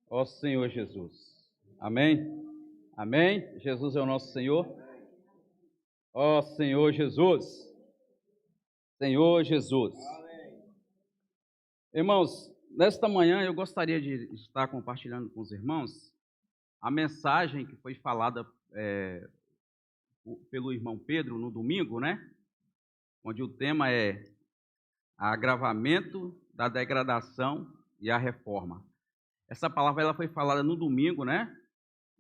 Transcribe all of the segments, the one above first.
Ó Senhor Jesus. Amém? Amém? Jesus é o nosso Senhor. Ó Senhor Jesus. Senhor Jesus. Irmãos, nesta manhã eu gostaria de estar compartilhando com os irmãos a mensagem que foi falada pelo irmão Pedro no domingo, né? Onde o tema é agravamento da degradação e a reforma. Essa palavra ela foi falada no domingo, né?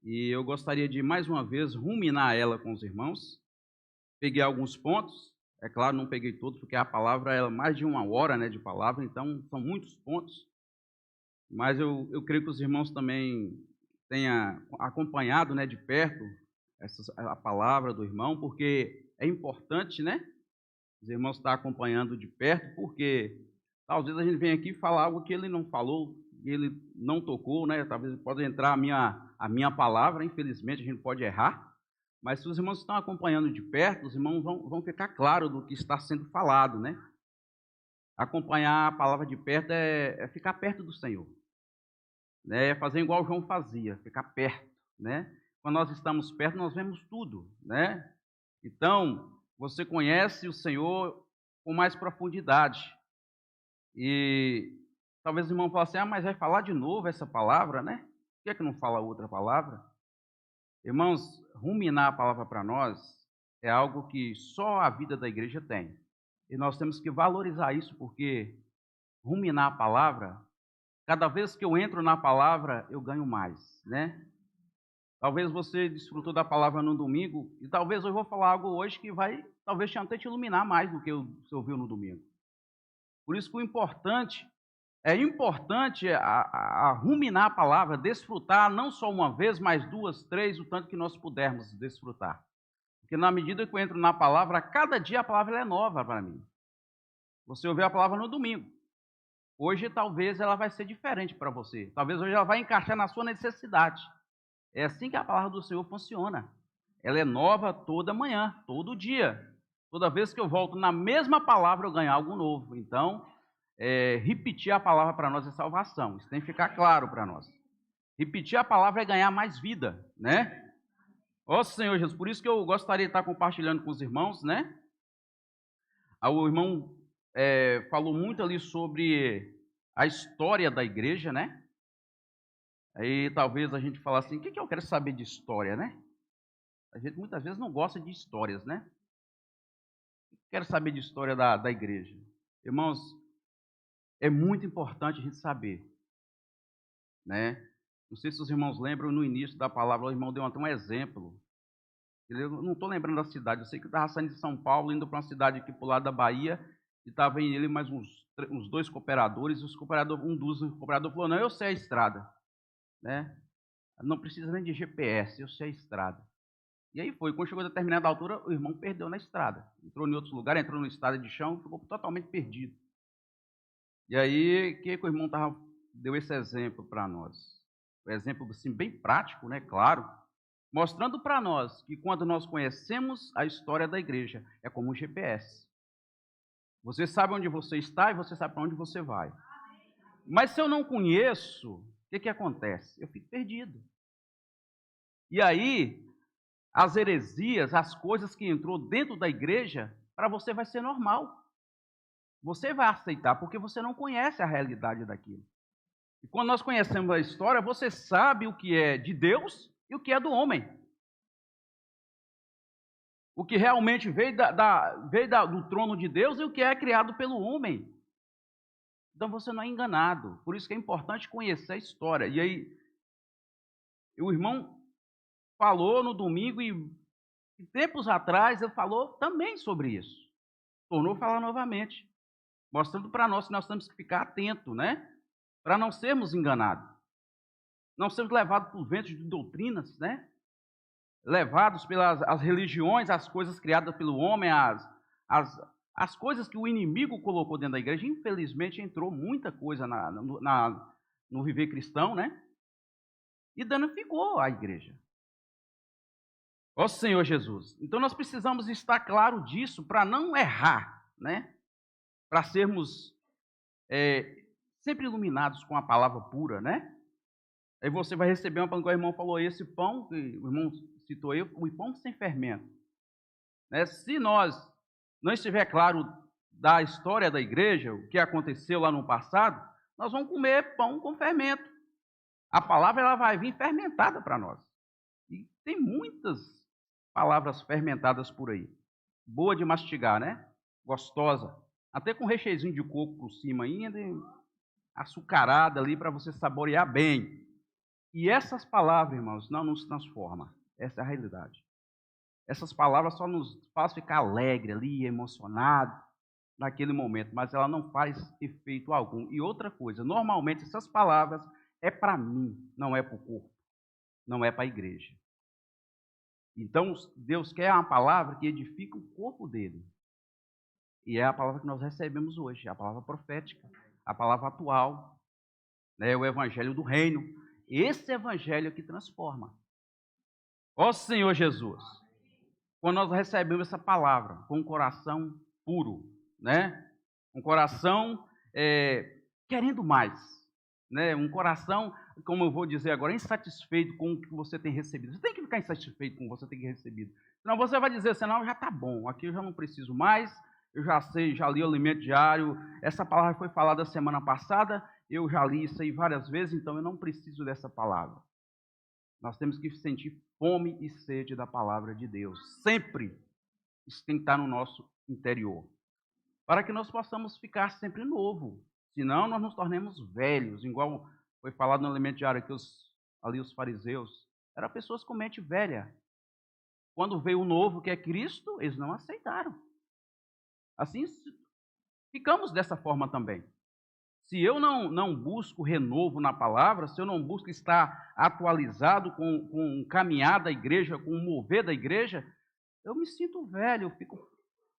E eu gostaria de, mais uma vez, ruminar ela com os irmãos. Peguei alguns pontos, é claro, não peguei todos, porque a palavra é mais de 1 hora, né, de palavra, então são muitos pontos. Mas eu creio que os irmãos também tenham acompanhado, né, de perto a palavra do irmão, porque é importante, né? Os irmãos estão acompanhando de perto, porque talvez a gente venha aqui falar algo que ele não falou, que ele não tocou, né? Talvez pode entrar a minha palavra, infelizmente a gente pode errar, mas se os irmãos estão acompanhando de perto, os irmãos vão ficar claro do que está sendo falado, né? Acompanhar a palavra de perto é ficar perto do Senhor, né? É fazer igual João fazia, ficar perto, né? Quando nós estamos perto, nós vemos tudo, né? Então, você conhece o Senhor com mais profundidade. E talvez o irmão fale assim, mas vai falar de novo essa palavra, né? Por que não fala outra palavra? Irmãos, ruminar a palavra para nós é algo que só a vida da igreja tem. E nós temos que valorizar isso, porque ruminar a palavra, cada vez que eu entro na palavra, eu ganho mais, né? Talvez você desfrutou da palavra no domingo, e talvez eu vou falar algo hoje que vai, talvez até te iluminar mais do que você ouviu no domingo. Por isso que o importante a ruminar a palavra, desfrutar não só uma vez, mas 2, 3, o tanto que nós pudermos desfrutar. Porque na medida que eu entro na palavra, cada dia a palavra é nova para mim. Você ouviu a palavra no domingo. Hoje talvez ela vai ser diferente para você. Talvez hoje ela vai encaixar na sua necessidade. É assim que a palavra do Senhor funciona. Ela é nova toda manhã, todo dia. Toda vez que eu volto na mesma palavra, eu ganho algo novo. Então, repetir a palavra para nós é salvação. Isso tem que ficar claro para nós. Repetir a palavra é ganhar mais vida, né? Ó Senhor Jesus, por isso que eu gostaria de estar compartilhando com os irmãos, né? O irmão falou muito ali sobre a história da igreja, né? Aí talvez a gente fale assim, o que eu quero saber de história, né? A gente muitas vezes não gosta de histórias, né? Quero saber de história da igreja. Irmãos, é muito importante a gente saber, né? Não sei se os irmãos lembram, no início da palavra, o irmão deu até um exemplo. Eu não estou lembrando da cidade, eu sei que eu estava saindo de São Paulo, indo para uma cidade aqui para o lado da Bahia, e estava ele mais uns 2 cooperadores, e um dos cooperadores falou, não, eu sei a estrada, né? Não precisa nem de GPS, eu sei a estrada. E aí foi, quando chegou a determinada altura, o irmão perdeu na estrada. Entrou em outros lugares, entrou no estrada de chão, ficou totalmente perdido. E aí, o que o irmão deu esse exemplo para nós? Um exemplo assim, bem prático, né? Claro. Mostrando para nós que quando nós conhecemos a história da igreja, é como um GPS. Você sabe onde você está e você sabe para onde você vai. Mas se eu não conheço, o que acontece? Eu fico perdido. E aí, as heresias, as coisas que entrou dentro da igreja, para você vai ser normal. Você vai aceitar, porque você não conhece a realidade daquilo. E quando nós conhecemos a história, você sabe o que é de Deus e o que é do homem. O que realmente veio do trono de Deus e o que é criado pelo homem. Então você não é enganado. Por isso que é importante conhecer a história. E aí, o irmão falou no domingo e tempos atrás ele falou também sobre isso. Tornou a falar novamente, mostrando para nós que nós temos que ficar atentos, né? Para não sermos enganados. Não sermos levados por ventos de doutrinas, né? Levados pelas as religiões, as coisas criadas pelo homem, as coisas que o inimigo colocou dentro da igreja. Infelizmente entrou muita coisa no viver cristão, né? E danificou a igreja. Ó Senhor Jesus. Então nós precisamos estar claro disso para não errar, né? Para sermos sempre iluminados com a palavra pura, né? Aí você vai receber quando o irmão falou, esse pão, que o irmão citou aí, o pão sem fermento. Né? Se nós não estiver claro da história da igreja, o que aconteceu lá no passado, nós vamos comer pão com fermento. A palavra ela vai vir fermentada para nós. E tem muitas palavras fermentadas por aí. Boa de mastigar, né? Gostosa. Até com recheiozinho de coco por cima ainda, açucarada ali para você saborear bem. E essas palavras, irmãos, não nos transformam. Essa é a realidade. Essas palavras só nos fazem ficar alegre ali, emocionado naquele momento, mas ela não faz efeito algum. E outra coisa, normalmente essas palavras é para mim, não é para o corpo, não é para a igreja. Então, Deus quer uma palavra que edifica o corpo dele. E é a palavra que nós recebemos hoje, a palavra profética, a palavra atual, né, o evangelho do reino. Esse evangelho que transforma. Ó Senhor Jesus, quando nós recebemos essa palavra com um coração puro, né? Um coração querendo mais, né? Um coração, como eu vou dizer agora, insatisfeito com o que você tem recebido. Você tem que ficar insatisfeito com o que você tem recebido. Senão você vai dizer assim, não, já está bom, aqui eu já não preciso mais, eu já sei, já li o alimento diário, essa palavra foi falada semana passada, eu já li isso aí várias vezes, então eu não preciso dessa palavra. Nós temos que sentir fome e sede da palavra de Deus. Sempre. Isso tem que estar no nosso interior. Para que nós possamos ficar sempre novo. Senão nós nos tornemos velhos. Igual foi falado no alimento diário que os fariseus eram pessoas com mente velha. Quando veio o novo, que é Cristo, eles não aceitaram. Assim, ficamos dessa forma também. Se eu não busco renovo na palavra, se eu não busco estar atualizado com o caminhar da igreja, com o mover da igreja, eu me sinto velho,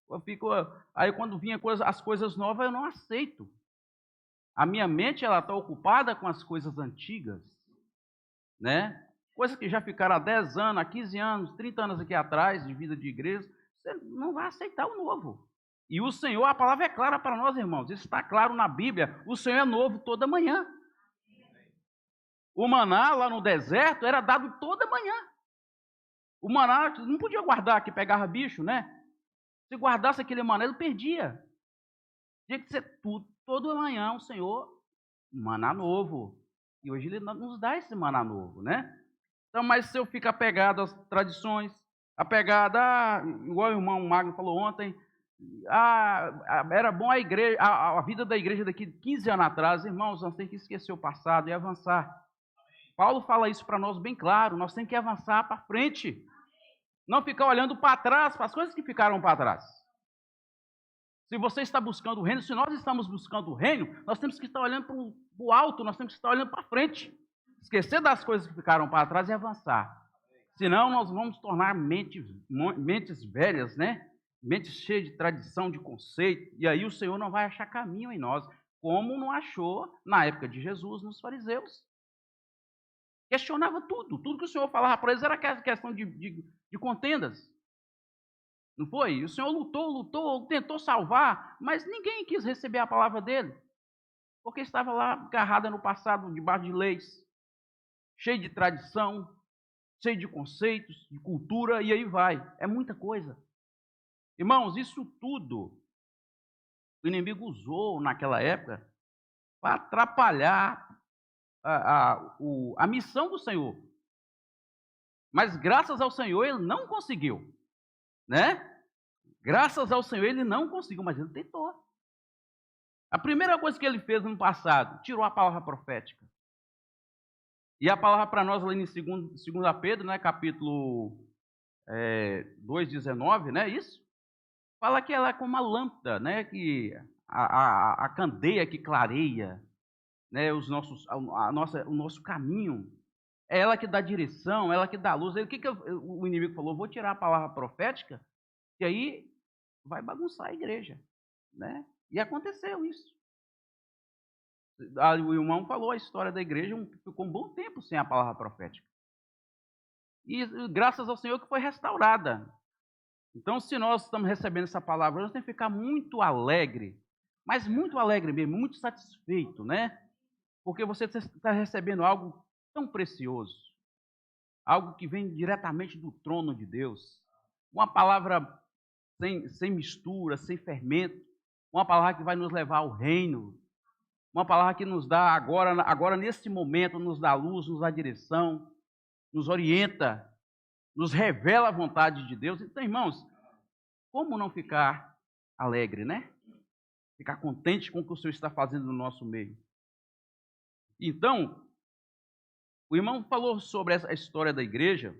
eu fico aí quando vinha as coisas novas, eu não aceito. A minha mente ela está ocupada com as coisas antigas, né? Coisas que já ficaram há 10 anos, há 15 anos, 30 anos aqui atrás, de vida de igreja, você não vai aceitar o novo. E o Senhor, a palavra é clara para nós, irmãos. Isso está claro na Bíblia. O Senhor é novo toda manhã. O maná lá no deserto era dado toda manhã. O maná não podia guardar que pegava bicho, né? Se guardasse aquele maná, ele perdia. Tinha que ser tudo, toda manhã o Senhor, maná novo. E hoje ele nos dá esse maná novo, né? Então, mas se eu fico apegado às tradições, apegado igual o irmão Magno falou ontem, era bom a igreja, a vida da igreja daqui 15 anos atrás, irmãos, nós temos que esquecer o passado e avançar. Paulo fala isso para nós bem claro, nós temos que avançar para frente. Não ficar olhando para trás, para as coisas que ficaram para trás. Se você está buscando o reino, se nós estamos buscando o reino, nós temos que estar olhando para o alto, nós temos que estar olhando para frente. Esquecer das coisas que ficaram para trás e avançar. Senão nós vamos tornar mentes velhas, né? Mente cheia de tradição, de conceito, e aí o Senhor não vai achar caminho em nós, como não achou na época de Jesus nos fariseus. Questionava tudo que o Senhor falava para eles era questão de contendas. Não foi? E o Senhor lutou, tentou salvar, mas ninguém quis receber a palavra dele, porque estava lá agarrada no passado, debaixo de leis, cheio de tradição, cheio de conceitos, de cultura, e aí vai. É muita coisa. Irmãos, isso tudo o inimigo usou naquela época para atrapalhar a missão do Senhor. Mas graças ao Senhor ele não conseguiu, né? Graças ao Senhor ele não conseguiu, mas ele tentou. A primeira coisa que ele fez no passado, tirou a palavra profética. E a palavra para nós ali em 2 Pedro, né, capítulo 2,19, né, isso? Fala que ela é como uma lâmpada, né? Que a candeia que clareia, né? O nosso caminho. É ela que dá direção, ela que dá luz. Aí, o que o inimigo falou? Vou tirar a palavra profética, que aí vai bagunçar a igreja, né? E aconteceu isso. O irmão falou a história da igreja, ficou um bom tempo sem a palavra profética. E graças ao Senhor que foi restaurada. Então, se nós estamos recebendo essa palavra, nós temos que ficar muito alegre, mas muito alegre mesmo, muito satisfeito, né? Porque você está recebendo algo tão precioso, algo que vem diretamente do trono de Deus, uma palavra sem mistura, sem fermento, uma palavra que vai nos levar ao reino, uma palavra que nos dá agora nesse momento, nos dá luz, nos dá direção, nos orienta, nos revela a vontade de Deus. Então, irmãos, como não ficar alegre, né? Ficar contente com o que o Senhor está fazendo no nosso meio. Então, o irmão falou sobre essa história da igreja,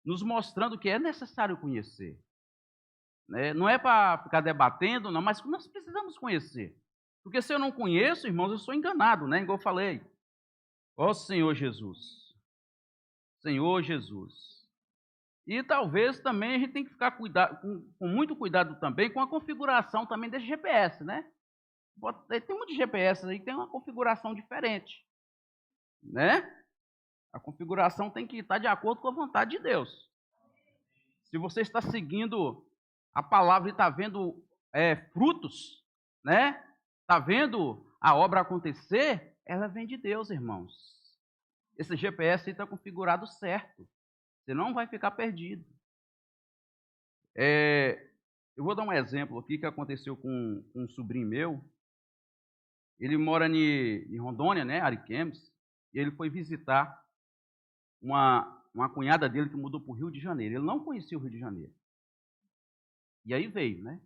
nos mostrando que é necessário conhecer. Né? Não é para ficar debatendo, não, mas nós precisamos conhecer. Porque se eu não conheço, irmãos, eu sou enganado, né? Igual eu falei. Ó Senhor Jesus. Senhor Jesus. E talvez também a gente tem que ficar com muito cuidado também com a configuração também desse GPS, né? Tem muitos GPS aí que tem uma configuração diferente, né? A configuração tem que estar de acordo com a vontade de Deus. Se você está seguindo a palavra e está vendo frutos, né? Está vendo a obra acontecer, ela vem de Deus, irmãos. Esse GPS está configurado certo. Você não vai ficar perdido. Eu vou dar um exemplo aqui que aconteceu com um sobrinho meu. Ele mora em Rondônia, né, Ariquemes, e ele foi visitar uma cunhada dele que mudou para o Rio de Janeiro. Ele não conhecia o Rio de Janeiro. E aí veio, né?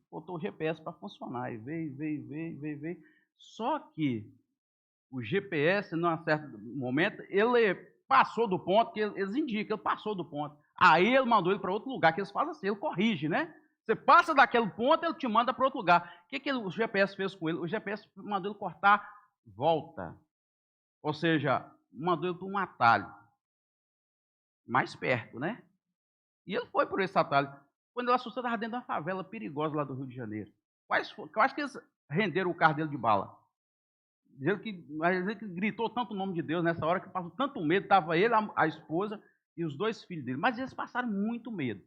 Botou o GPS para funcionar, e veio. Só que o GPS, num certo momento, ele passou do ponto, que eles indicam, ele passou do ponto. Aí ele mandou ele para outro lugar, que eles fazem assim, ele corrige, né? Você passa daquele ponto, ele te manda para outro lugar. O que o GPS fez com ele? O GPS mandou ele cortar volta. Ou seja, mandou ele para um atalho. Mais perto, né? E ele foi por esse atalho. Quando ele assustou, estava dentro de uma favela perigosa lá do Rio de Janeiro. Eu acho que eles renderam o carro dele de bala. Ele que gritou tanto o nome de Deus nessa hora que passou tanto medo. Estava ele, a esposa e os 2 filhos dele. Mas eles passaram muito medo.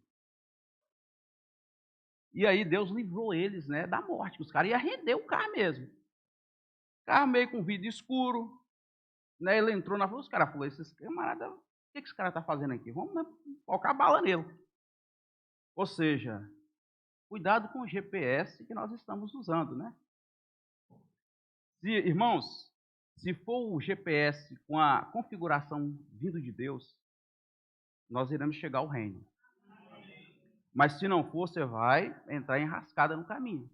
E aí Deus livrou eles, né, da morte. Os caras iam render o carro mesmo. O carro meio com vidro escuro. Né, ele entrou na rua, os caras falaram, esses camaradas, o que esse cara está fazendo aqui? Vamos, né, colocar bala nele. Ou seja, cuidado com o GPS que nós estamos usando, né? Irmãos, se for o GPS com a configuração vindo de Deus, nós iremos chegar ao reino. Mas se não for, você vai entrar enrascada no caminho.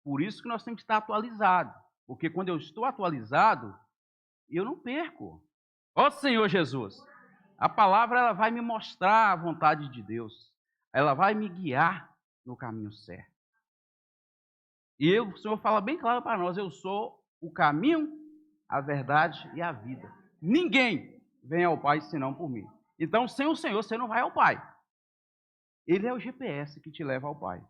Por isso que nós temos que estar atualizados. Porque quando eu estou atualizado, eu não perco. Ó Senhor Jesus, a palavra ela vai me mostrar a vontade de Deus. Ela vai me guiar no caminho certo. E o Senhor fala bem claro para nós, eu sou o caminho, a verdade e a vida. Ninguém vem ao Pai senão por mim. Então, sem o Senhor, você não vai ao Pai. Ele é o GPS que te leva ao Pai.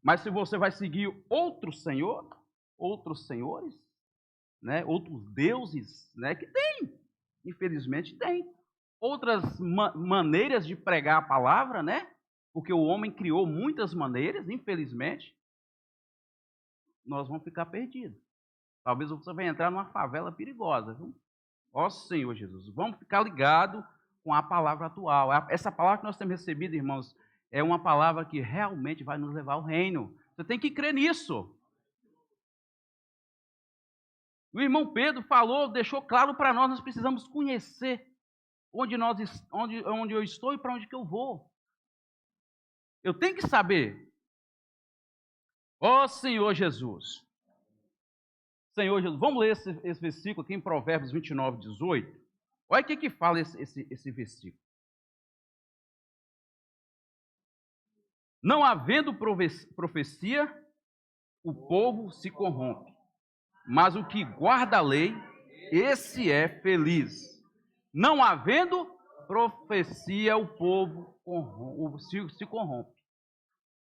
Mas se você vai seguir outro Senhor, outros senhores, né, outros deuses, né, que tem, infelizmente tem. Outras maneiras de pregar a palavra, né? Porque o homem criou muitas maneiras, infelizmente. Nós vamos ficar perdidos. Talvez você vai entrar numa favela perigosa, viu? Ó Senhor Jesus, vamos ficar ligados com a palavra atual. Essa palavra que nós temos recebido, irmãos, é uma palavra que realmente vai nos levar ao reino. Você tem que crer nisso. O irmão Pedro falou, deixou claro para nós precisamos conhecer onde eu estou e para onde que eu vou. Eu tenho que saber. Ó Senhor Jesus. Senhor Jesus, vamos ler esse versículo aqui em Provérbios 29, 18. Olha o que fala esse versículo. Não havendo profecia, o povo se corrompe. Mas o que guarda a lei, esse é feliz. Não havendo profecia, o povo se corrompe.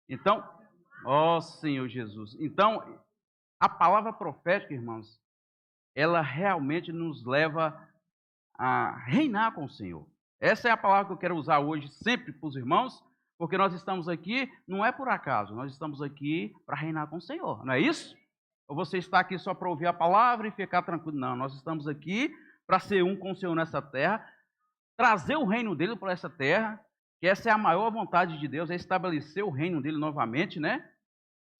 Então, ó Senhor Jesus. Então, a palavra profética, irmãos, ela realmente nos leva a reinar com o Senhor. Essa é a palavra que eu quero usar hoje sempre para os irmãos, Porque nós estamos aqui, não é por acaso, nós estamos aqui para reinar com o Senhor, não é isso? Ou você está aqui só para ouvir a palavra e ficar tranquilo? Não, nós estamos aqui para ser um com o Senhor nessa terra, trazer o reino dele para essa terra, que essa é a maior vontade de Deus, é estabelecer o reino dele novamente, né?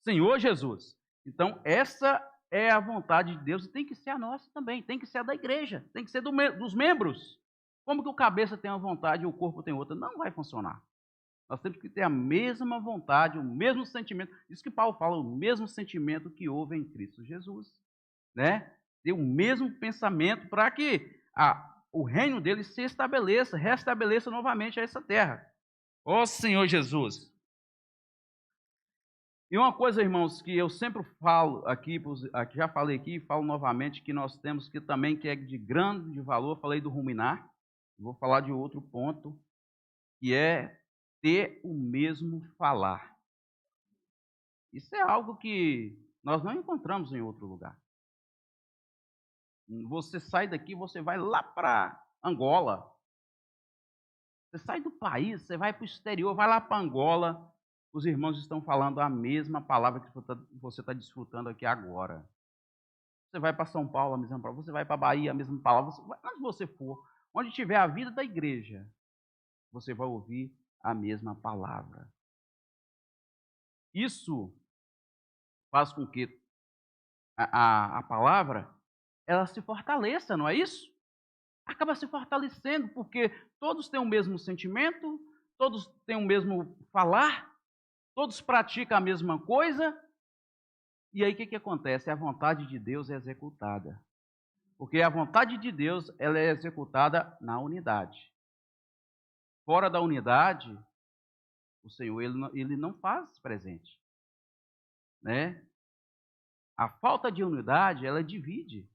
Senhor Jesus. Então, essa é a vontade de Deus e tem que ser a nossa também, tem que ser a da igreja, tem que ser dos membros. Como que o cabeça tem uma vontade e o corpo tem outra? Não vai funcionar. Nós temos que ter a mesma vontade, o mesmo sentimento. Isso que Paulo fala, o mesmo sentimento que houve em Cristo Jesus, né? Ter o mesmo pensamento para que o reino dele se estabeleça, restabeleça novamente essa terra. Ó Senhor Jesus. E uma coisa, irmãos, que eu sempre falo aqui, já falei aqui, falo novamente, que nós temos que também, que é de grande valor, falei do ruminar, vou falar de outro ponto, que é ter o mesmo falar. Isso é algo que nós não encontramos em outro lugar. Você sai daqui, você vai lá para Angola. Você sai do país, você vai para o exterior, vai lá para Angola. Os irmãos estão falando a mesma palavra que você está desfrutando aqui agora. Você vai para São Paulo, a mesma palavra. Você vai para Bahia, a mesma palavra. Onde você for, onde tiver a vida da igreja, você vai ouvir a mesma palavra. Isso faz com que a palavra ela se fortaleça, não é isso? Acaba se fortalecendo, porque todos têm o mesmo sentimento, todos têm o mesmo falar, todos praticam a mesma coisa. E aí o que acontece? A vontade de Deus é executada. Porque a vontade de Deus ela é executada na unidade. Fora da unidade, o Senhor ele não faz presente, né? A falta de unidade, ela divide.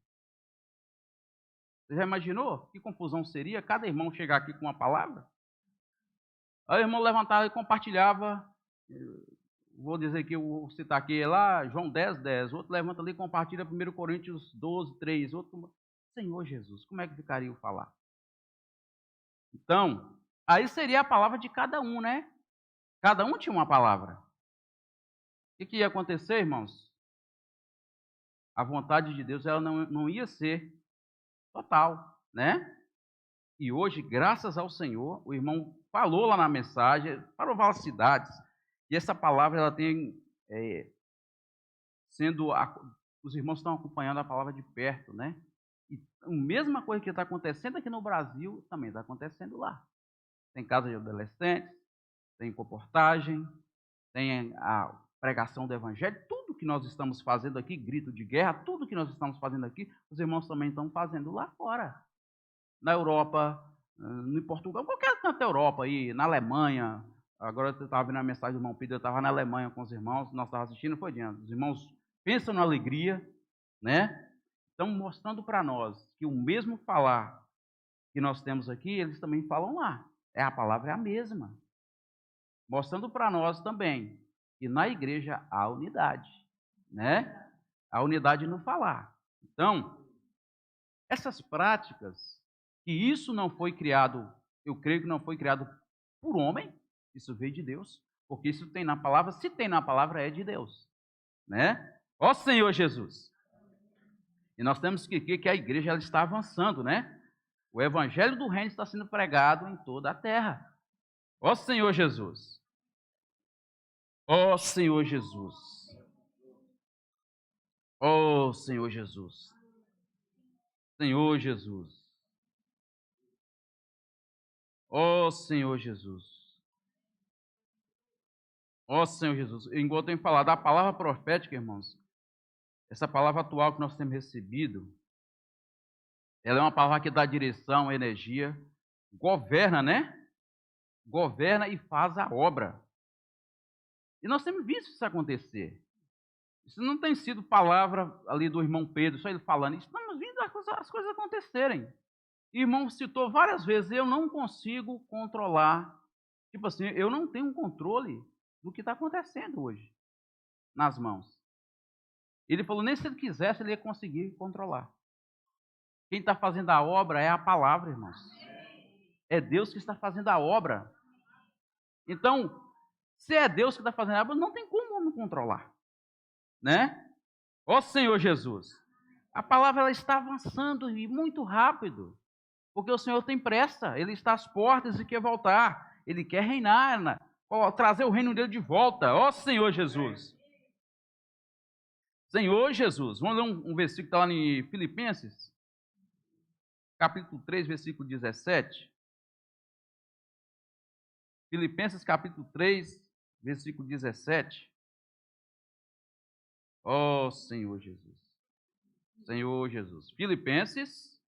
Você já imaginou que confusão seria cada irmão chegar aqui com uma palavra? Aí o irmão levantava e compartilhava, vou dizer que eu vou citar aqui lá, João 10, 10. Outro levanta ali e compartilha 1 Coríntios 12, 3. Outro, Senhor Jesus, como é que ficaria o falar? Então, aí seria a palavra de cada um, né? Cada um tinha uma palavra. O que ia acontecer, irmãos? A vontade de Deus ela não ia ser total, né? E hoje, graças ao Senhor, o irmão falou lá na mensagem, para várias cidades, e essa palavra ela tem os irmãos estão acompanhando a palavra de perto, né? E a mesma coisa que está acontecendo aqui no Brasil, também está acontecendo lá. Tem casa de adolescentes, tem comportagem, tem a pregação do evangelho, tudo que nós estamos fazendo aqui, grito de guerra, tudo que nós estamos fazendo aqui, os irmãos também estão fazendo lá fora. Na Europa, em Portugal, qualquer canto da Europa aí, na Alemanha. Agora eu estava vendo a mensagem do irmão Pedro, eu estava na Alemanha com os irmãos, nós estávamos assistindo, foi diante. Os irmãos pensam na alegria, né? Estão mostrando para nós que o mesmo falar que nós temos aqui, eles também falam lá. A palavra é a mesma. Mostrando para nós também que na igreja há unidade, né? A unidade no falar. Então, essas práticas, que isso não foi criado, eu creio que não foi criado por homem, isso veio de Deus, porque isso tem na palavra, se tem na palavra é de Deus, né? Ó Senhor Jesus. E nós temos que ver que a igreja ela está avançando, né? O evangelho do reino está sendo pregado em toda a terra. Ó Senhor Jesus. Ó Senhor Jesus. Ó Senhor Jesus. Senhor Jesus. Ó Senhor Jesus. Ó Senhor Jesus. Igual eu tenho falado, a palavra profética, irmãos, essa palavra atual que nós temos recebido, ela é uma palavra que dá direção, energia, governa, né? Governa e faz a obra. E nós temos visto isso acontecer. Isso não tem sido palavra ali do irmão Pedro, só ele falando. Estamos vendo as coisas acontecerem. O irmão citou várias vezes, eu não consigo controlar. Tipo assim, eu não tenho controle do que está acontecendo hoje nas mãos. Ele falou, nem se ele quisesse, ele ia conseguir controlar. Quem está fazendo a obra é a palavra, irmãos. É Deus que está fazendo a obra. Então, Se é Deus que está fazendo algo, não tem como não controlar, né? Ó Senhor Jesus, a palavra ela está avançando e muito rápido, porque o Senhor tem pressa, Ele está às portas e quer voltar, Ele quer reinar, trazer o reino dele de volta. Ó Senhor Jesus. Senhor Jesus, vamos ler um versículo que está lá em Filipenses, capítulo 3, versículo 17. Filipenses capítulo 3, versículo 17. Ó Senhor Jesus. Senhor Jesus. Filipenses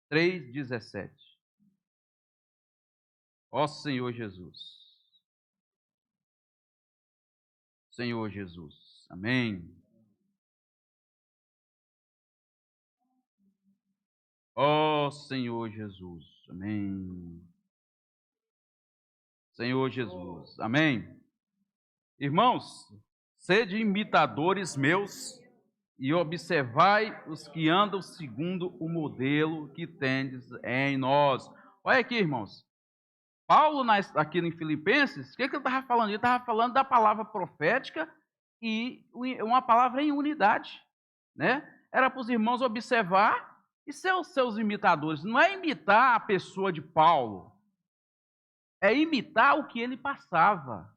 3, 17. Ó Senhor Jesus. Senhor Jesus. Amém. Ó Senhor Jesus. Amém. Senhor Jesus. Amém. Irmãos, sede imitadores meus e observai os que andam segundo o modelo que tendes em nós. Olha aqui, irmãos. Paulo, aqui em Filipenses, o que ele estava falando? Ele estava falando da palavra profética e uma palavra em unidade, né? Era para os irmãos observar e ser os seus imitadores. Não é imitar a pessoa de Paulo, é imitar o que ele passava.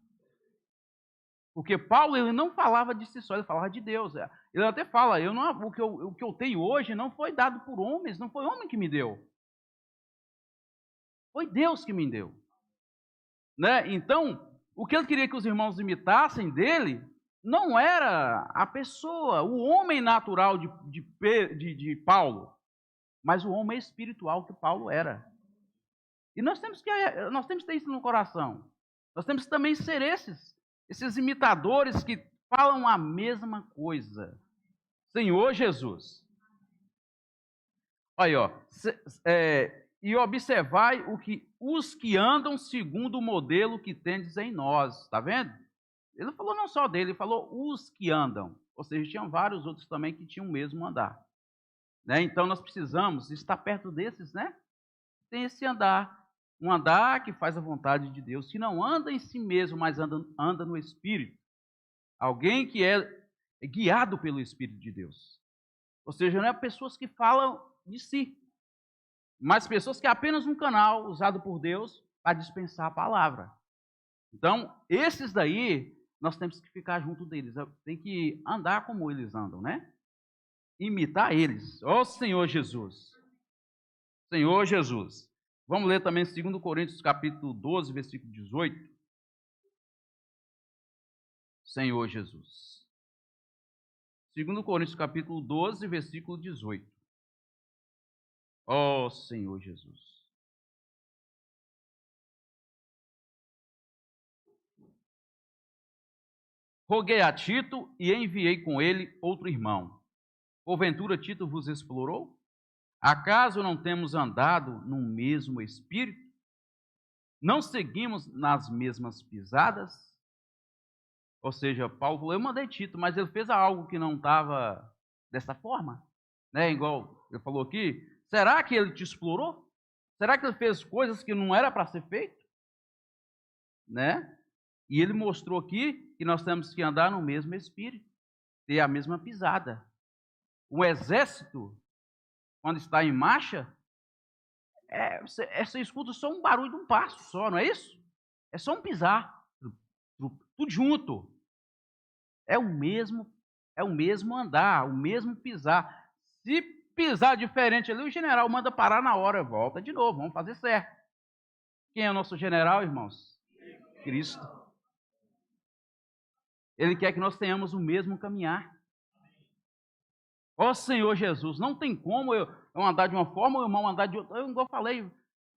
Porque Paulo ele não falava de si só, ele falava de Deus. Ele até fala, o que eu tenho hoje não foi dado por homens, não foi homem que me deu. Foi Deus que me deu. Né? Então, o que ele queria que os irmãos imitassem dele não era a pessoa, o homem natural de Paulo, mas o homem espiritual que Paulo era. E nós temos que ter isso no coração. Nós temos que também ser esses imitadores que falam a mesma coisa. Senhor Jesus. Olha aí, ó. E observai os que andam segundo o modelo que tendes em nós. Está vendo? Ele falou não só dele, ele falou os que andam. Ou seja, tinham vários outros também que tinham o mesmo andar. Né? Então nós precisamos estar perto desses, né? Tem esse andar. Um andar que faz a vontade de Deus, que não anda em si mesmo, mas anda no Espírito. Alguém que é guiado pelo Espírito de Deus. Ou seja, não é pessoas que falam de si, mas pessoas que é apenas um canal usado por Deus para dispensar a palavra. Então, esses daí, nós temos que ficar junto deles, tem que andar como eles andam, né? Imitar eles. Ó Senhor Jesus. Senhor Jesus. Vamos ler também 2 Coríntios capítulo 12, versículo 18. Senhor Jesus. 2 Coríntios capítulo 12, versículo 18. Ó Senhor Jesus. Roguei a Tito e enviei com ele outro irmão. Porventura Tito vos explorou? Acaso não temos andado no mesmo espírito? Não seguimos nas mesmas pisadas? Ou seja, Paulo falou, eu mandei Tito, mas ele fez algo que não estava dessa forma. Né? Igual ele falou aqui, será que ele te explorou? Será que ele fez coisas que não era para ser feito? Né? E ele mostrou aqui que nós temos que andar no mesmo espírito, ter a mesma pisada. O exército, quando está em marcha, você escuta só um barulho de um passo só, não é isso? É só um pisar, tudo junto. É o mesmo andar, o mesmo pisar. Se pisar diferente ali, o general manda parar na hora, volta de novo, vamos fazer certo. Quem é o nosso general, irmãos? Cristo. Ele quer que nós tenhamos o mesmo caminhar. Ó Senhor Jesus, não tem como eu andar de uma forma ou o irmão andar de outra. Eu igual falei,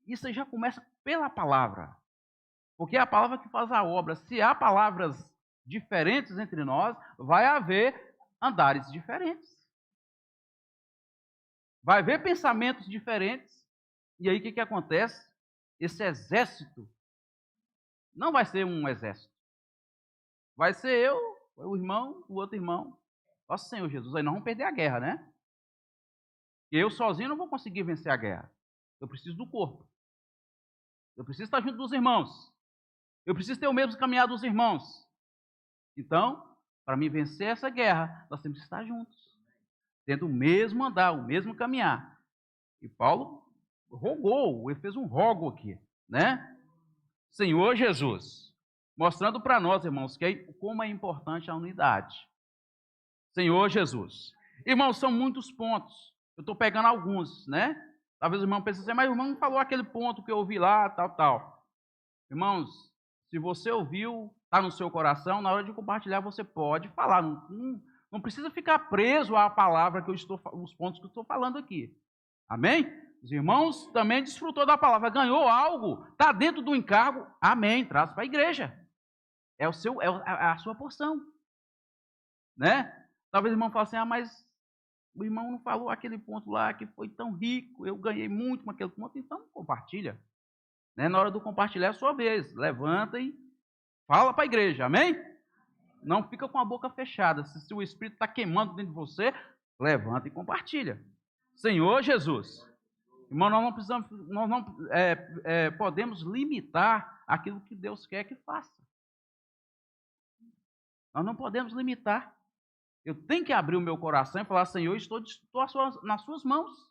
isso já começa pela palavra. Porque é a palavra que faz a obra. Se há palavras diferentes entre nós, vai haver andares diferentes. Vai haver pensamentos diferentes. E aí o que acontece? Esse exército não vai ser um exército. Vai ser eu, o irmão, o outro irmão. Nossa Senhor Jesus, aí nós vamos perder a guerra, né? E eu sozinho não vou conseguir vencer a guerra. Eu preciso do corpo. Eu preciso estar junto dos irmãos. Eu preciso ter o mesmo caminhar dos irmãos. Então, para mim vencer essa guerra, nós temos que estar juntos, tendo o mesmo andar, o mesmo caminhar. E Paulo rogou, ele fez um rogo aqui, né? Senhor Jesus, mostrando para nós, irmãos, como é importante a unidade. Senhor Jesus. Irmãos, são muitos pontos. Eu estou pegando alguns, né? Talvez o irmão pense assim, mas o irmão não falou aquele ponto que eu ouvi lá, tal. Irmãos, se você ouviu, está no seu coração, na hora de compartilhar você pode falar. Não precisa ficar preso à palavra que os pontos que eu estou falando aqui. Amém? Os irmãos também desfrutou da palavra, ganhou algo, está dentro do encargo, amém, traz para a igreja. É a sua porção. Né? Talvez o irmão fale assim, mas o irmão não falou aquele ponto lá que foi tão rico, eu ganhei muito com aquele ponto, então compartilha. Né? Na hora do compartilhar é a sua vez, levanta e fala para a igreja, amém? Não fica com a boca fechada, se o Espírito está queimando dentro de você, levanta e compartilha. Senhor Jesus, irmão, nós não precisamos, nós não podemos limitar aquilo que Deus quer que faça. Nós não podemos limitar. Eu tenho que abrir o meu coração e falar, Senhor, estou nas suas mãos.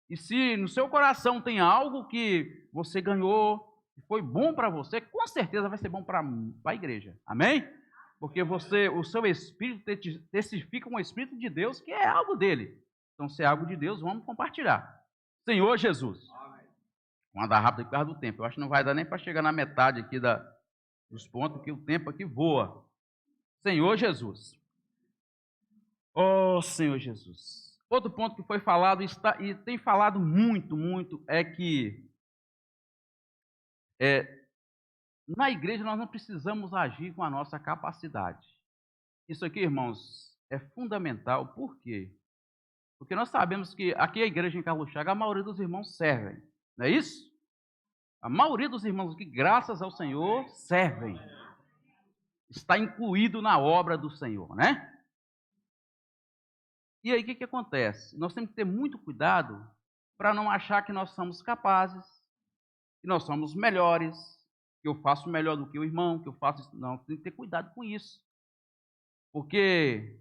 E se no seu coração tem algo que você ganhou, que foi bom para você, com certeza vai ser bom para a igreja. Amém? Porque o seu espírito testifica com o Espírito de Deus que é algo dele. Então, se é algo de Deus, vamos compartilhar. Senhor Jesus. Vamos andar rápido por causa do tempo. Eu acho que não vai dar nem para chegar na metade aqui dos pontos, que o tempo aqui voa. Senhor Jesus. Oh, Senhor Jesus. Outro ponto que foi falado e tem falado muito, é que na igreja nós não precisamos agir com a nossa capacidade. Isso aqui, irmãos, é fundamental. Por quê? Porque nós sabemos que aqui a igreja em Carlos Chagas, a maioria dos irmãos servem. Não é isso? A maioria dos irmãos aqui, graças ao Senhor, servem. Está incluído na obra do Senhor, né? E aí, o que acontece? Nós temos que ter muito cuidado para não achar que nós somos capazes, que nós somos melhores, que eu faço melhor do que o irmão, que eu faço isso. Não, tem que ter cuidado com isso. Porque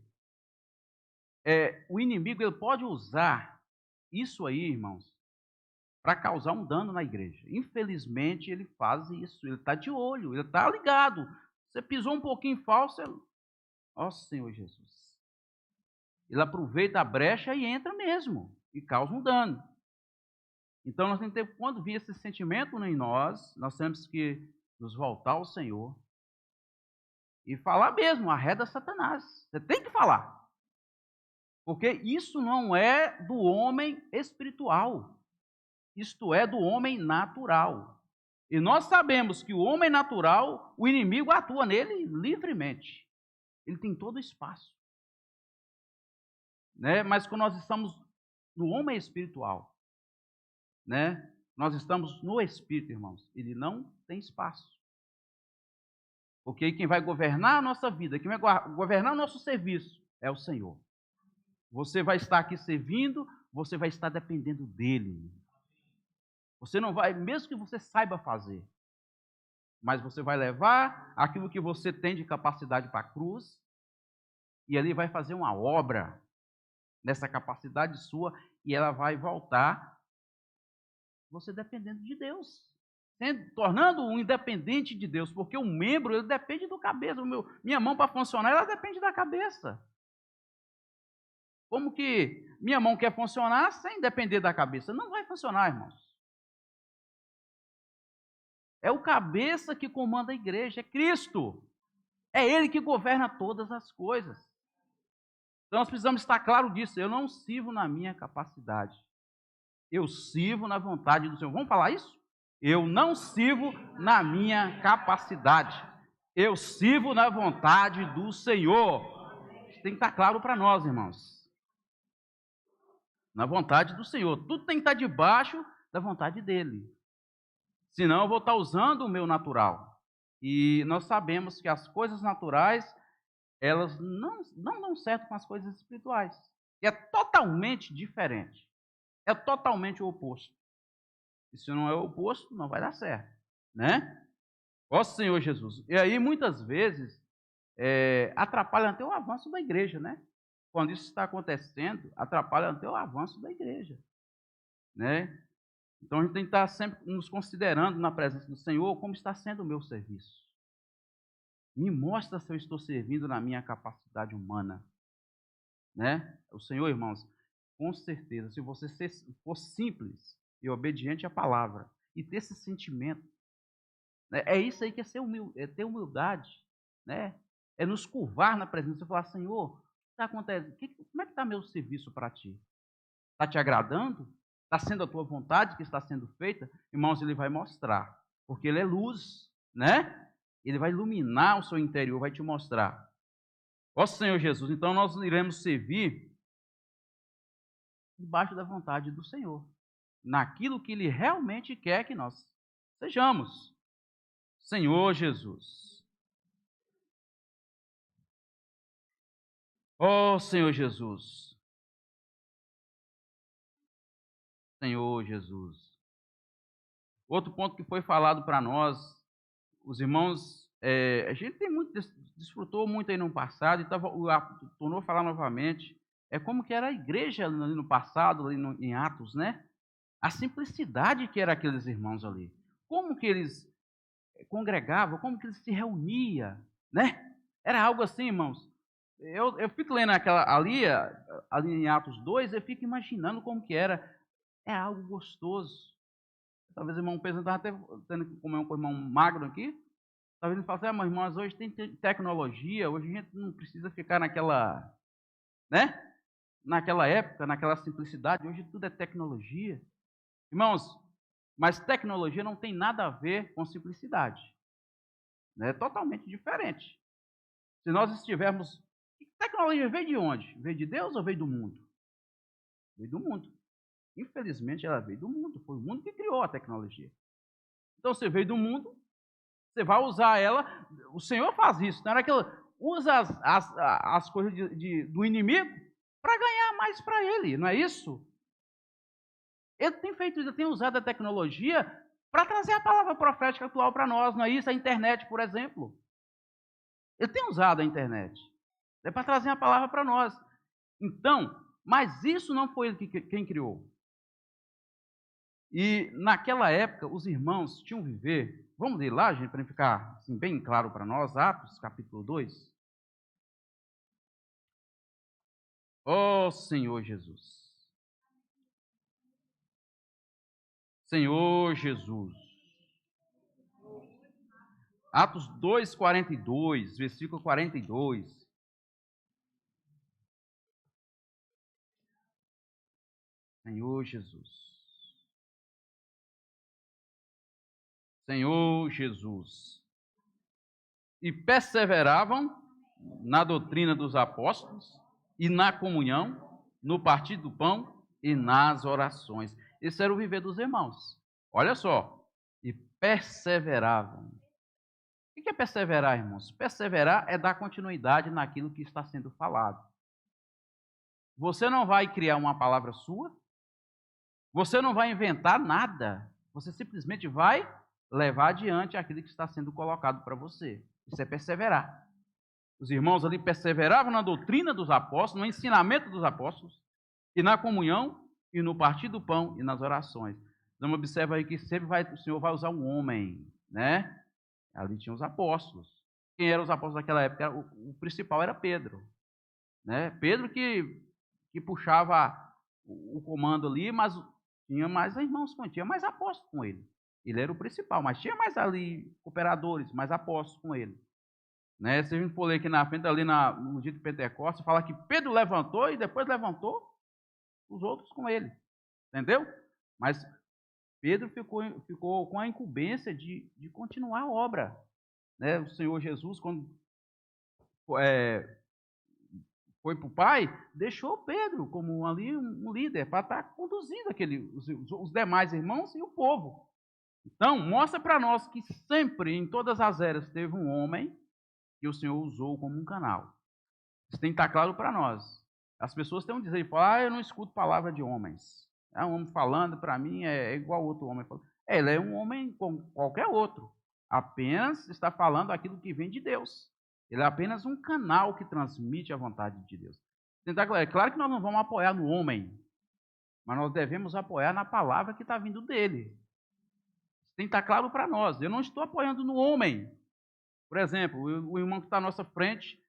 o inimigo ele pode usar isso aí, irmãos, para causar um dano na igreja. Infelizmente, ele faz isso. Ele está de olho, ele está ligado. Você pisou um pouquinho falso, ó Senhor Jesus. Ele aproveita a brecha e entra mesmo, e causa um dano. Então, nós temos que ter, quando vir esse sentimento em nós temos que nos voltar ao Senhor e falar mesmo, arreda Satanás. Você tem que falar. Porque isso não é do homem espiritual. Isto é do homem natural. E nós sabemos que o homem natural, o inimigo atua nele livremente. Ele tem todo o espaço. Né? Mas quando nós estamos no homem espiritual, né? Nós estamos no Espírito, irmãos. Ele não tem espaço. Porque quem vai governar a nossa vida, quem vai governar o nosso serviço, é o Senhor. Você vai estar aqui servindo, você vai estar dependendo dEle. Você não vai, mesmo que você saiba fazer, mas você vai levar aquilo que você tem de capacidade para a cruz, e ali vai fazer uma obra nessa capacidade sua, e ela vai voltar você dependendo de Deus, tornando um independente de Deus, porque o membro ele depende do cabeça. Minha mão para funcionar, ela depende da cabeça. Como que minha mão quer funcionar sem depender da cabeça? Não vai funcionar, irmãos. É o cabeça que comanda a igreja, é Cristo. É Ele que governa todas as coisas. Então nós precisamos estar claro disso. Eu não sirvo na minha capacidade. Eu sirvo na vontade do Senhor. Vamos falar isso? Eu não sirvo na minha capacidade. Eu sirvo na vontade do Senhor. Isso tem que estar claro para nós, irmãos. Na vontade do Senhor. Tudo tem que estar debaixo da vontade dEle. Senão eu vou estar usando o meu natural. E nós sabemos que as coisas naturais, elas não dão certo com as coisas espirituais. E é totalmente diferente. É totalmente o oposto. E se não é o oposto, não vai dar certo, né? Ó Senhor Jesus. E aí, muitas vezes, atrapalha até o avanço da igreja, né? Quando isso está acontecendo, atrapalha até o avanço da igreja, né? Então, a gente tem que estar sempre nos considerando na presença do Senhor como está sendo o meu serviço. Me mostra se eu estou servindo na minha capacidade humana, né? O Senhor, irmãos, com certeza, se você for simples e obediente à palavra e ter esse sentimento, né? É isso aí que é ser humilde, é ter humildade, né? É nos curvar na presença e falar, Senhor, o que está acontecendo? Como é que está meu serviço para ti? Está te agradando? Está sendo a tua vontade que está sendo feita? Irmãos, ele vai mostrar, porque ele é luz, né? Ele vai iluminar o seu interior, vai te mostrar. Ó Senhor Jesus, então nós iremos servir debaixo da vontade do Senhor, naquilo que Ele realmente quer que nós sejamos. Senhor Jesus. Ó Senhor Jesus. Senhor Jesus. Outro ponto que foi falado para nós, os irmãos, a gente tem muito, desfrutou muito aí no passado, e tornou a falar novamente, é como que era a igreja ali no passado, ali em Atos, né? A simplicidade que era aqueles irmãos ali. Como que eles congregavam, como que eles se reuniam, né? Era algo assim, irmãos. Eu fico lendo ali em Atos 2, eu fico imaginando como que era. É algo gostoso. Talvez o irmão Pedro estava até tendo que comer com o irmão magro aqui. Talvez ele fale assim, mas irmãos, hoje tem tecnologia, hoje a gente não precisa ficar naquela, né? Naquela época, naquela simplicidade, hoje tudo é tecnologia. Irmãos, mas tecnologia não tem nada a ver com simplicidade. É totalmente diferente. Se nós estivermos... Tecnologia veio de onde? Veio de Deus ou veio do mundo? Veio do mundo. Infelizmente, ela veio do mundo. Foi o mundo que criou a tecnologia. Então, você veio do mundo, você vai usar ela... O Senhor faz isso. Não era que usa as coisas do inimigo para ganhar mais para ele, não é isso? Ele tem feito isso, ele tem usado a tecnologia para trazer a palavra profética atual para nós, não é isso? A internet, por exemplo. Ele tem usado a internet. É para trazer a palavra para nós. Então, mas isso não foi ele quem criou. E naquela época, os irmãos tinham viver. Vamos ler lá, gente, para ficar assim, bem claro para nós, Atos, capítulo 2. Ó Senhor Jesus. Senhor Jesus. Atos 2, 42, versículo 42. Senhor Jesus. Senhor Jesus. E perseveravam na doutrina dos apóstolos e na comunhão, no partir do pão e nas orações. Esse era o viver dos irmãos. Olha só. E perseveravam. O que é perseverar, irmãos? Perseverar é dar continuidade naquilo que está sendo falado. Você não vai criar uma palavra sua, você não vai inventar nada, você simplesmente vai levar adiante aquilo que está sendo colocado para você. Isso é perseverar. Os irmãos ali perseveravam na doutrina dos apóstolos, no ensinamento dos apóstolos, e na comunhão, e no partir do pão, e nas orações. Então, observa aí que sempre o Senhor vai usar um homem, né? Ali tinha os apóstolos. Quem eram os apóstolos daquela época? O principal era Pedro, né? Pedro que puxava o comando ali, mas tinha mais irmãos com ele, tinha mais apóstolos com ele. Ele era o principal, mas tinha mais ali cooperadores, mais apóstolos com ele. Né? Se a gente for ler aqui na frente, ali no dia de Pentecostes, fala que Pedro levantou e depois levantou os outros com ele. Entendeu? Mas Pedro ficou com a incumbência de continuar a obra. Né? O Senhor Jesus, quando foi para o Pai, deixou Pedro como ali um líder para estar conduzindo os demais irmãos e o povo. Então, mostra para nós que sempre, em todas as eras, teve um homem que o Senhor usou como um canal. Isso tem que estar claro para nós. As pessoas têm um dizer, eu não escuto palavra de homens. Um homem falando, para mim, é igual outro homem falando. Ele é um homem como qualquer outro. Apenas está falando aquilo que vem de Deus. Ele é apenas um canal que transmite a vontade de Deus. É claro que nós não vamos apoiar no homem, mas nós devemos apoiar na palavra que está vindo dele. Tem que estar claro para nós. Eu não estou apoiando no homem. Por exemplo, o irmão que está à nossa frente,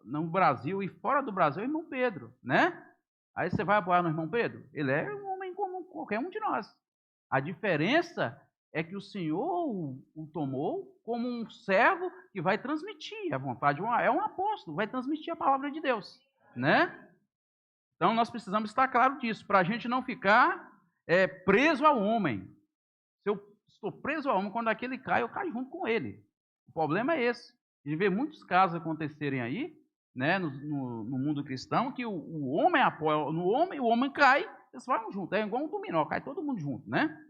no Brasil e fora do Brasil, é o irmão Pedro, né? Aí você vai apoiar no irmão Pedro? Ele é um homem como qualquer um de nós. A diferença é que o Senhor o tomou como um servo que vai transmitir a vontade, é um apóstolo, vai transmitir a palavra de Deus, né? Então nós precisamos estar claro disso, para a gente não ficar preso ao homem. Se eu estou preso ao homem, quando aquele cai, eu caio junto com ele. O problema é esse. A gente vê muitos casos acontecerem aí, né, no mundo cristão, que o homem apoia no homem, o homem cai, eles vão junto. É igual um dominó, cai todo mundo junto, né?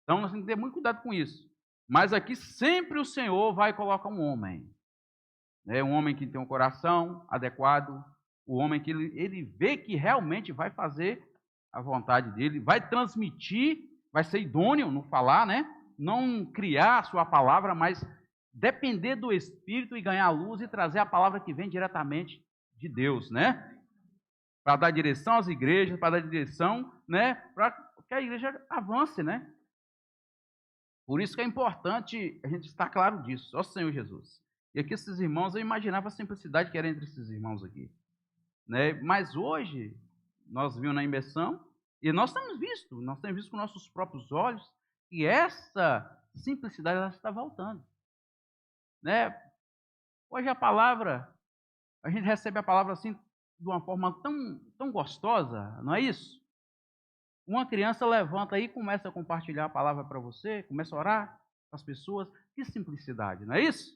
Então nós temos que ter muito cuidado com isso. Mas aqui sempre o Senhor vai colocar um homem. Né? Um homem que tem um coração adequado, o homem que ele vê que realmente vai fazer a vontade dele, vai transmitir, vai ser idôneo no falar, né? Não criar a sua palavra, mas depender do Espírito e ganhar luz e trazer a palavra que vem diretamente de Deus, né? Para dar direção às igrejas, para dar direção, né? Para que a igreja avance, né? Por isso que é importante a gente estar claro disso, ó Senhor Jesus. E aqui esses irmãos, eu imaginava a simplicidade que era entre esses irmãos aqui, né? Mas hoje, nós vimos na imersão, e nós temos visto com nossos próprios olhos, que essa simplicidade ela está voltando, né? Hoje a gente recebe a palavra assim, de uma forma tão gostosa, não é isso? Uma criança levanta aí e começa a compartilhar a palavra para você, começa a orar com as pessoas, que simplicidade, não é isso?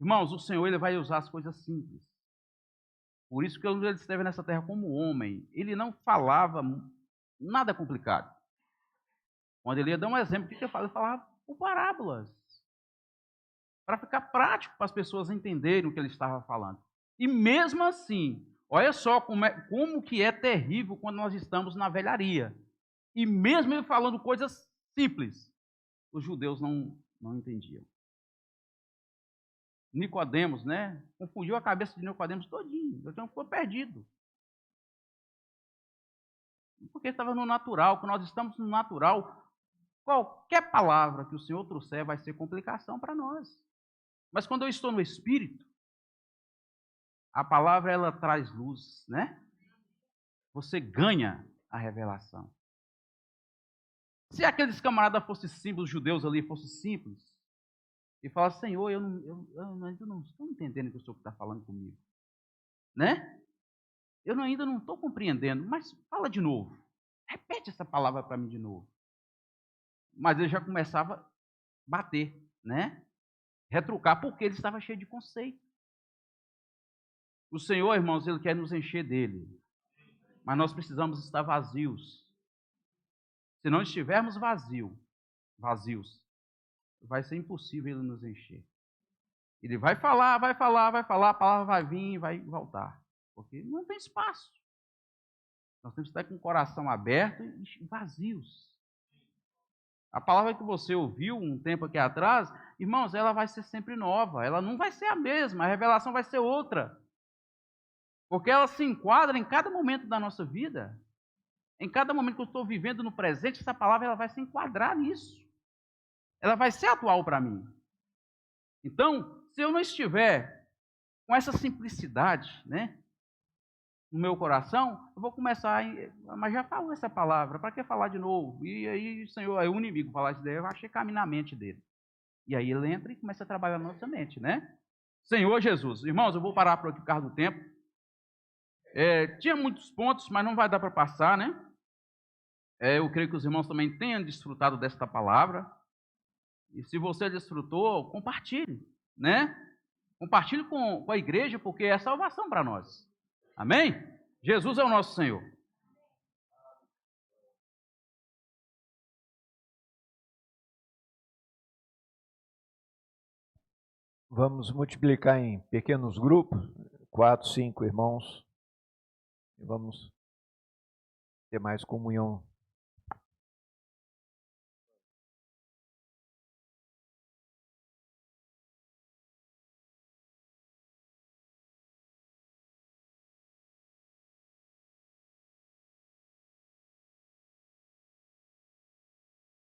Irmãos, o Senhor ele vai usar as coisas simples. Por isso que ele esteve nessa terra como homem. Ele não falava nada complicado. Quando ele ia dar um exemplo, o que ele falava? Ele falava por parábolas. Para ficar prático, para as pessoas entenderem o que ele estava falando. E mesmo assim, olha só como que é terrível quando nós estamos na velharia. E mesmo ele falando coisas simples, os judeus não entendiam. Nicodemos, né? Confundiu a cabeça de Nicodemos todinho. Então ficou perdido. Porque estava no natural. Quando nós estamos no natural, qualquer palavra que o Senhor trouxer vai ser complicação para nós. Mas quando eu estou no Espírito, a palavra ela traz luz, né? Você ganha a revelação. Se aqueles camaradas fossem simples, os judeus ali fossem simples, e falassem, Senhor, eu ainda não estou entendendo o que o Senhor está falando comigo, né? Eu ainda não estou compreendendo, mas fala de novo. Repete essa palavra para mim de novo. Mas ele já começava a bater, né? Retrucar, porque ele estava cheio de conceito. O Senhor, irmãos, ele quer nos encher dele. Mas nós precisamos estar vazios. Se não estivermos vazios, vai ser impossível ele nos encher. Ele vai falar, a palavra vai vir e vai voltar. Porque não tem espaço. Nós temos que estar com o coração aberto e vazios. A palavra que você ouviu um tempo aqui atrás, irmãos, ela vai ser sempre nova. Ela não vai ser a mesma, a revelação vai ser outra. Porque ela se enquadra em cada momento da nossa vida. Em cada momento que eu estou vivendo no presente, essa palavra ela vai se enquadrar nisso. Ela vai ser atual para mim. Então, se eu não estiver com essa simplicidade, né, no meu coração, eu vou começar, mas já falou essa palavra, para que falar de novo? E aí, Senhor, aí o inimigo falar isso daí, vai checar na mente dele. E aí ele entra e começa a trabalhar na nossa mente, né? Senhor Jesus. Irmãos, eu vou parar por aqui por causa do tempo. Tinha muitos pontos, mas não vai dar para passar, né? Eu creio que os irmãos também tenham desfrutado desta palavra. E se você desfrutou, compartilhe, né? Compartilhe com a igreja, porque é salvação para nós. Amém? Jesus é o nosso Senhor. Vamos multiplicar em pequenos grupos, 4, 5 irmãos. E vamos ter mais comunhão